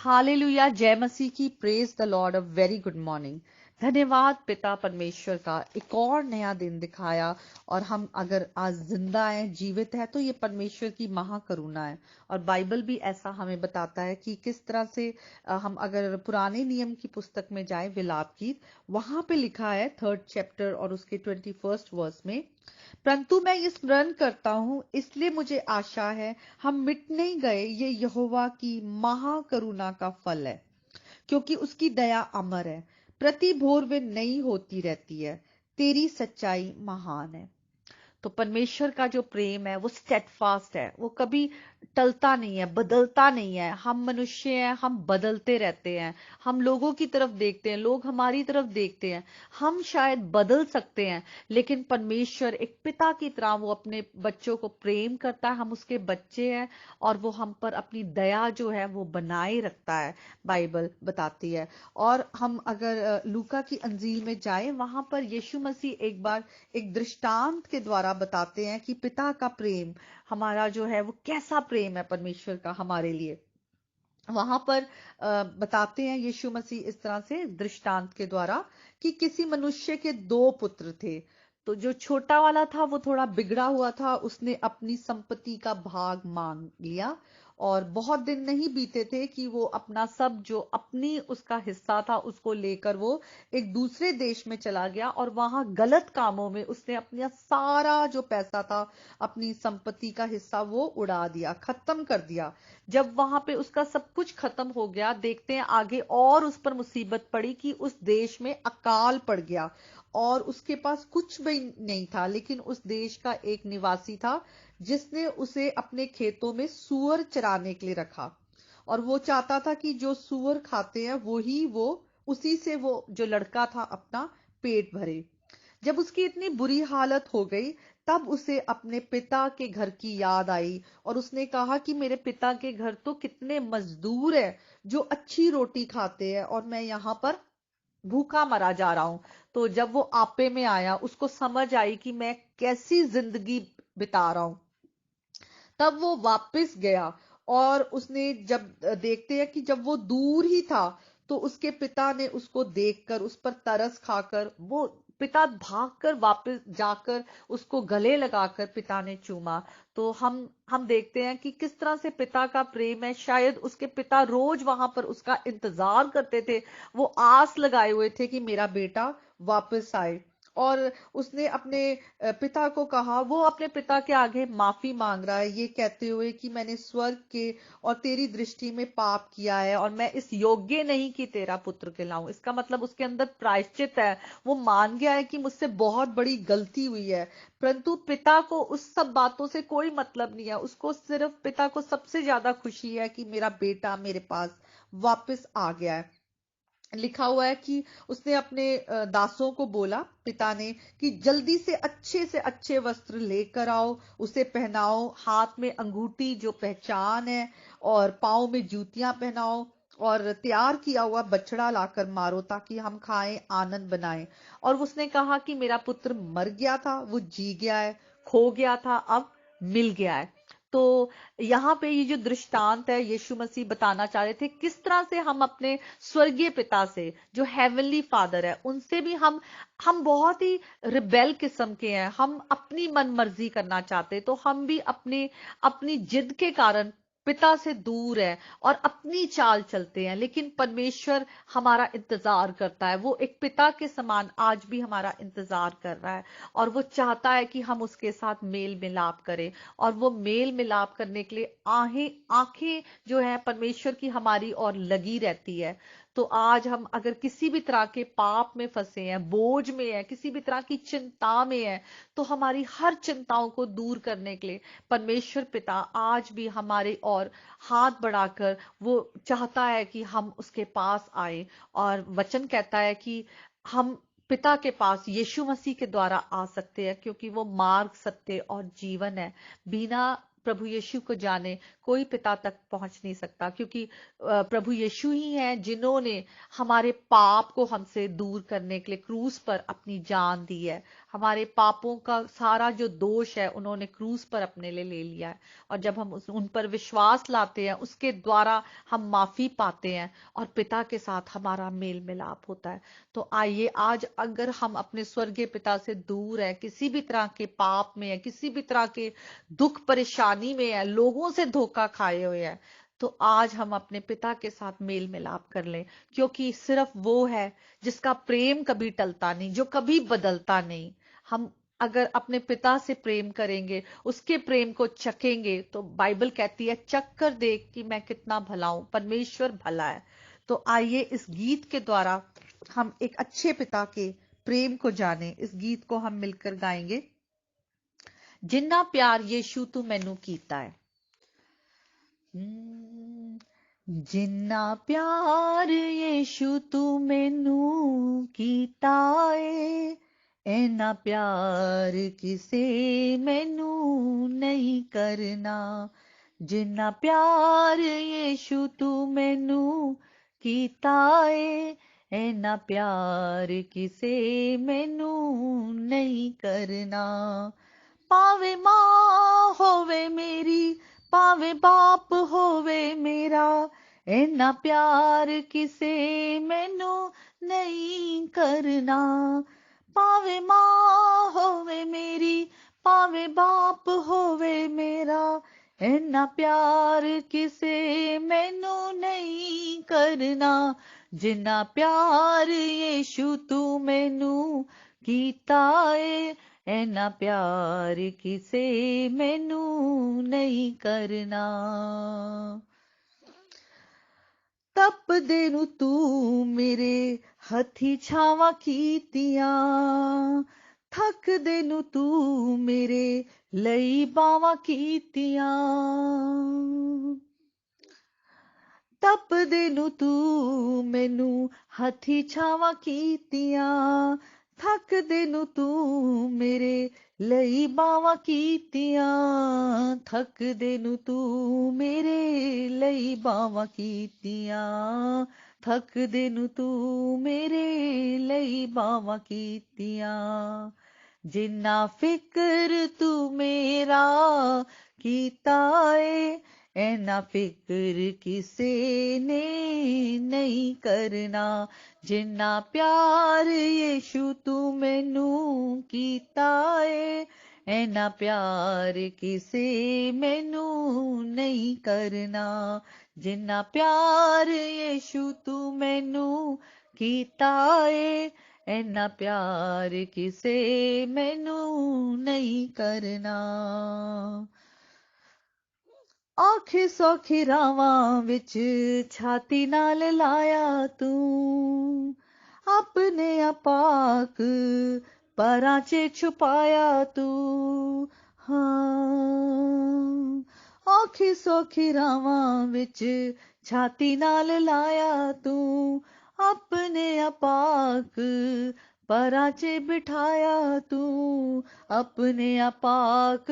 Hallelujah, जय मसीह की। Praise the Lord. A very good morning. धन्यवाद पिता परमेश्वर का, एक और नया दिन दिखाया। और हम अगर आज जिंदा हैं, जीवित है, तो ये परमेश्वर की महाकरुणा है। और बाइबल भी ऐसा हमें बताता है कि किस तरह से हम अगर पुराने नियम की पुस्तक में जाए, विलाप गीत, वहां पे लिखा है 3rd चैप्टर और उसके 21st वर्स में, परंतु मैं ये स्मरण करता हूँ, इसलिए मुझे आशा है, हम मिट नहीं गए, ये यहोवा की महाकरुणा का फल है, क्योंकि उसकी दया अमर है, प्रति भोर वे नई होती रहती है, तेरी सच्चाई महान है। तो परमेश्वर का जो प्रेम है वो स्टेडफास्ट है, वो कभी टलता नहीं है, बदलता नहीं है। हम मनुष्य हैं, हम बदलते रहते हैं। हम लोगों की तरफ देखते हैं, लोग हमारी तरफ देखते हैं। हम शायद बदल सकते हैं, लेकिन परमेश्वर एक पिता की तरह वो अपने बच्चों को प्रेम करता है। हम उसके बच्चे हैं और वो हम पर अपनी दया जो है वो बनाए रखता है, बाइबल बताती है। और हम अगर लूका की अंजील में जाए, वहां पर यीशु मसीह एक बार एक दृष्टांत के द्वारा बताते हैं कि पिता का प्रेम हमारा जो है वो कैसा प्रेम है परमेश्वर का हमारे लिए। वहां पर बताते हैं यीशु मसीह इस तरह से दृष्टांत के द्वारा कि किसी मनुष्य के 2 पुत्र थे। तो जो छोटा वाला था वो थोड़ा बिगड़ा हुआ था, उसने अपनी संपत्ति का भाग मांग लिया। और बहुत दिन नहीं बीते थे कि वो अपना सब जो अपनी उसका हिस्सा था उसको लेकर वो एक दूसरे देश में चला गया, और वहां गलत कामों में उसने अपना सारा जो पैसा था, अपनी संपत्ति का हिस्सा वो उड़ा दिया, खत्म कर दिया। जब वहां पे उसका सब कुछ खत्म हो गया, देखते हैं आगे और उस पर मुसीबत पड़ी कि उस देश में अकाल पड़ गया और उसके पास कुछ भी नहीं था। लेकिन उस देश का एक निवासी था जिसने उसे अपने खेतों में सूअर चराने के लिए रखा, और वो चाहता था कि जो सूअर खाते हैं वो उसी से वो जो लड़का था अपना पेट भरे। जब उसकी इतनी बुरी हालत हो गई, तब उसे अपने पिता के घर की याद आई और उसने कहा कि मेरे पिता के घर तो कितने मजदूर है जो अच्छी रोटी खाते हैं और मैं यहाँ पर भूखा मरा जा रहा हूं। तो जब वो आपे में आया, उसको समझ आई कि मैं कैसी जिंदगी बिता रहा हूं। तब वो वापस गया और उसने जब देखते हैं कि जब वो दूर ही था, तो उसके पिता ने उसको देखकर उस पर तरस खाकर वो पिता भागकर वापस जाकर उसको गले लगाकर पिता ने चूमा। तो हम देखते हैं कि किस तरह से पिता का प्रेम है। शायद उसके पिता रोज वहां पर उसका इंतजार करते थे, वो आस लगाए हुए थे कि मेरा बेटा वापस आए। और उसने अपने पिता को कहा, वो अपने पिता के आगे माफी मांग रहा है, ये कहते हुए कि मैंने स्वर्ग के और तेरी दृष्टि में पाप किया है और मैं इस योग्य नहीं कि तेरा पुत्र कहलाऊं। इसका मतलब उसके अंदर प्रायश्चित है, वो मान गया है कि मुझसे बहुत बड़ी गलती हुई है। परंतु पिता को उस सब बातों से कोई मतलब नहीं है, उसको सिर्फ पिता को सबसे ज्यादा खुशी है कि मेरा बेटा मेरे पास वापस आ गया है। लिखा हुआ है कि उसने अपने दासों को बोला, पिता ने, कि जल्दी से अच्छे वस्त्र लेकर आओ, उसे पहनाओ, हाथ में अंगूठी जो पहचान है और पांव में जूतियां पहनाओ, और तैयार किया हुआ बछड़ा लाकर मारो ताकि हम खाएं, आनंद बनाएं। और उसने कहा कि मेरा पुत्र मर गया था, वो जी गया है, खो गया था, अब मिल गया है। तो यहाँ पे ये जो दृष्टांत है, यीशु मसीह बताना चाह रहे थे किस तरह से हम अपने स्वर्गीय पिता से, जो हेवनली फादर है, उनसे भी हम बहुत ही रिबेल किस्म के हैं। हम अपनी मन मर्जी करना चाहते, तो हम भी अपनी अपनी जिद के कारण पिता से दूर है और अपनी चाल चलते हैं। लेकिन परमेश्वर हमारा इंतजार करता है, वो एक पिता के समान आज भी हमारा इंतजार कर रहा है, और वो चाहता है कि हम उसके साथ मेल मिलाप करें। और वो मेल मिलाप करने के लिए आंखें जो है परमेश्वर की हमारी ओर लगी रहती है। तो आज हम अगर किसी भी तरह के पाप में फंसे हैं, बोझ में हैं, किसी भी तरह की चिंता में हैं, तो हमारी हर चिंताओं को दूर करने के लिए परमेश्वर पिता आज भी हमारे और हाथ बढ़ाकर वो चाहता है कि हम उसके पास आए। और वचन कहता है कि हम पिता के पास यीशु मसीह के द्वारा आ सकते हैं, क्योंकि वो मार्ग, सत्य और जीवन है। बिना प्रभु यीशु को जाने कोई पिता तक पहुंच नहीं सकता, क्योंकि प्रभु यीशु ही हैं जिन्होंने हमारे पाप को हमसे दूर करने के लिए क्रूस पर अपनी जान दी है। हमारे पापों का सारा जो दोष है उन्होंने क्रूस पर अपने लिए ले लिया है। और जब हम उन पर विश्वास लाते हैं, उसके द्वारा हम माफी पाते हैं और पिता के साथ हमारा मेल मिलाप होता है। तो आइए आज अगर हम अपने स्वर्गीय पिता से दूर हैं, किसी भी तरह के पाप में है, किसी भी तरह के दुख परेशानी में है, लोगों से धोखा खाए हुए हैं, तो आज हम अपने पिता के साथ मेल मिलाप कर लें, क्योंकि सिर्फ वो है जिसका प्रेम कभी टलता नहीं, जो कभी बदलता नहीं। हम अगर अपने पिता से प्रेम करेंगे, उसके प्रेम को चखेंगे, तो बाइबल कहती है चख कर देख कि मैं कितना भला हूं, परमेश्वर भला है। तो आइए इस गीत के द्वारा हम एक अच्छे पिता के प्रेम को जाने। इस गीत को हम मिलकर गाएंगे। जिन्ना प्यार यीशु तू मैनू कीता है। जिन्ना प्यार यीशु तू मैनू कीता है, ऐना प्यार किसे मैनू नहीं करना। जिन्ना प्यार यीशु तू मैनू कीता है, ऐना प्यार किसे मैनू नहीं करना। पावे मां होवे मेरी, पावे बाप होवे मेरा, ऐना प्यार किसे मैनू नहीं करना। पावे मां होवे मेरी, पावे बाप होवे मेरा, ऐना प्यार किसे मैनू नहीं करना। जिन्ना प्यार यीशु तू मैनू कीता है, ऐना प्यार किसे मैनू नहीं करना। तप देनु तू मेरे हथी छावा कीतियां, थक देनु तू मेरे लई बावा कीतियां। तप देनु तू मैनू हथी छावा कीतियां, थक देनु तू मेरे लई बावा कीतियां। थक देनु तू मेरे लई बावा कीतियां, थक देनु तू मेरे लई बावा कीतियां। जिन्ना फिक्र तू मेरा कीता है, ऐना फिक्र किसे ने नहीं करना। जिन्ना प्यार यीशु तू मैनू कीता है, ऐना प्यार किसे मैनू नहीं करना। जिन्ना प्यार यीशु तू मैनू कीता है, ऐना प्यार किसे मैनू नहीं करना। औखे सौखे रावां विच छाती नाल लाया तू, अपने अपाक परां च छुपाया तू। हाँ, औखे सौखे रावां विच छाती नाल लाया तू, अपने अपाक परां च बिठाया तू, अपने अपाक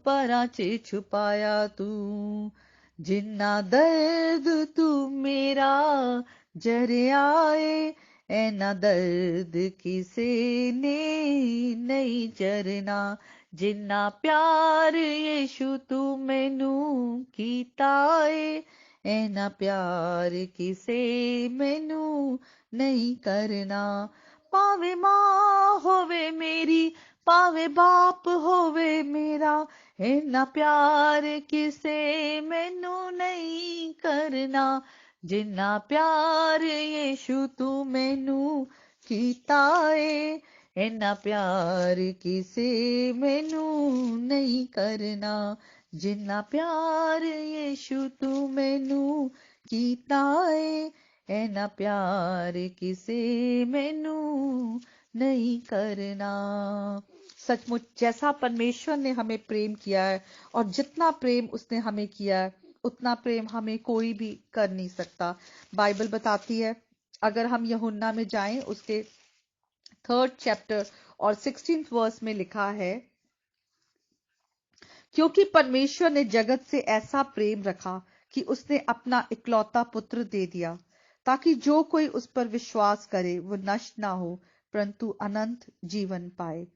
परां च छुपाया तू। जिन्ना दर्द तू मेरा जरिया है, ऐना दर्द किसे ने नहीं जरना। जिन्ना प्यार यीशु तू मैनू कीता है, ऐना प्यार किसे मैनू नहीं करना। पावे मां होवे मेरी, पावे बाप होवे मेरा, ऐना प्यार किसे मैनू नहीं करना। जिन्ना प्यार यीशु तू मैनू कीता है, ऐना प्यार किसे मैनू नहीं करना। जिन्ना प्यार यीशु तू मैनू कीता है, ऐना प्यार किसे मैनू नहीं करना। सचमुच जैसा परमेश्वर ने हमें प्रेम किया है, और जितना प्रेम उसने हमें किया है, उतना प्रेम हमें कोई भी कर नहीं सकता। बाइबल बताती है, अगर हम यूहन्ना में जाएं, उसके 3rd चैप्टर और 16th वर्स में लिखा है, क्योंकि परमेश्वर ने जगत से ऐसा प्रेम रखा कि उसने अपना इकलौता पुत्र दे दिया, ताकि जो कोई उस पर विश्वास करे वो नष्ट ना हो परंतु अनंत जीवन पाए।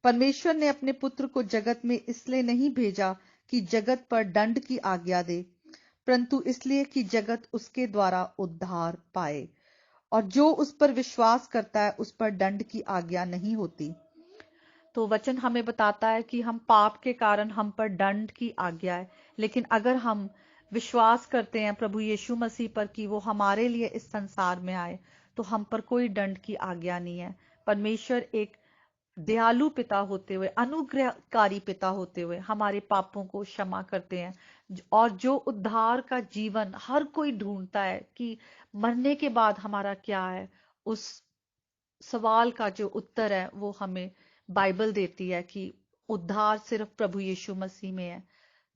परमेश्वर ने अपने पुत्र को जगत में इसलिए नहीं भेजा कि जगत पर दंड की आज्ञा दे, परंतु इसलिए कि जगत उसके द्वारा उद्धार पाए। और जो उस पर विश्वास करता है उस पर दंड की आज्ञा नहीं होती। तो वचन हमें बताता है कि हम पाप के कारण हम पर दंड की आज्ञा है, लेकिन अगर हम विश्वास करते हैं प्रभु यीशु मसीह पर कि वो हमारे लिए इस संसार में आए, तो हम पर कोई दंड की आज्ञा नहीं है। परमेश्वर एक दयालु पिता होते हुए, अनुग्रहकारी पिता होते हुए हमारे पापों को क्षमा करते हैं। और जो उद्धार का जीवन हर कोई ढूंढता है कि मरने के बाद हमारा क्या है, उस सवाल का जो उत्तर है वो हमें बाइबल देती है कि उद्धार सिर्फ प्रभु यीशु मसीह में है।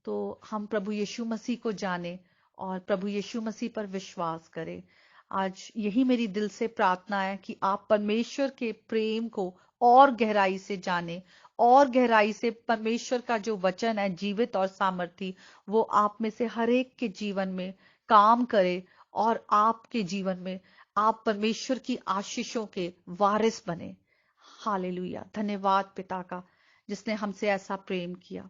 तो हम प्रभु यीशु मसीह को जाने और प्रभु यीशु मसीह पर विश्वास करें। आज यही मेरी दिल से प्रार्थना है कि आप परमेश्वर के प्रेम को और गहराई से जानें, और गहराई से परमेश्वर का जो वचन है जीवित और सामर्थी, वो आप में से हर एक के जीवन में काम करे और आपके जीवन में आप परमेश्वर की आशीषों के वारिस बने। हालेलुया। धन्यवाद पिता का जिसने हमसे ऐसा प्रेम किया।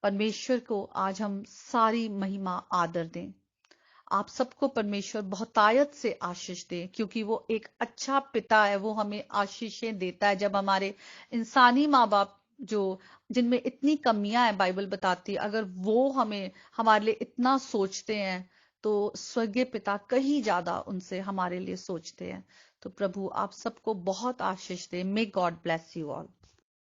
परमेश्वर को आज हम सारी महिमा आदर दें। आप सबको परमेश्वर बहुतायत से आशीष दे, क्योंकि वो एक अच्छा पिता है। वो हमें आशीषें देता है जब हमारे इंसानी माँ बाप जो जिनमें इतनी कमियां हैं बाइबल बताती है, अगर वो हमें हमारे लिए इतना सोचते हैं तो स्वर्गीय पिता कहीं ज्यादा उनसे हमारे लिए सोचते हैं। तो प्रभु आप सबको बहुत आशीष दे। May God bless you all.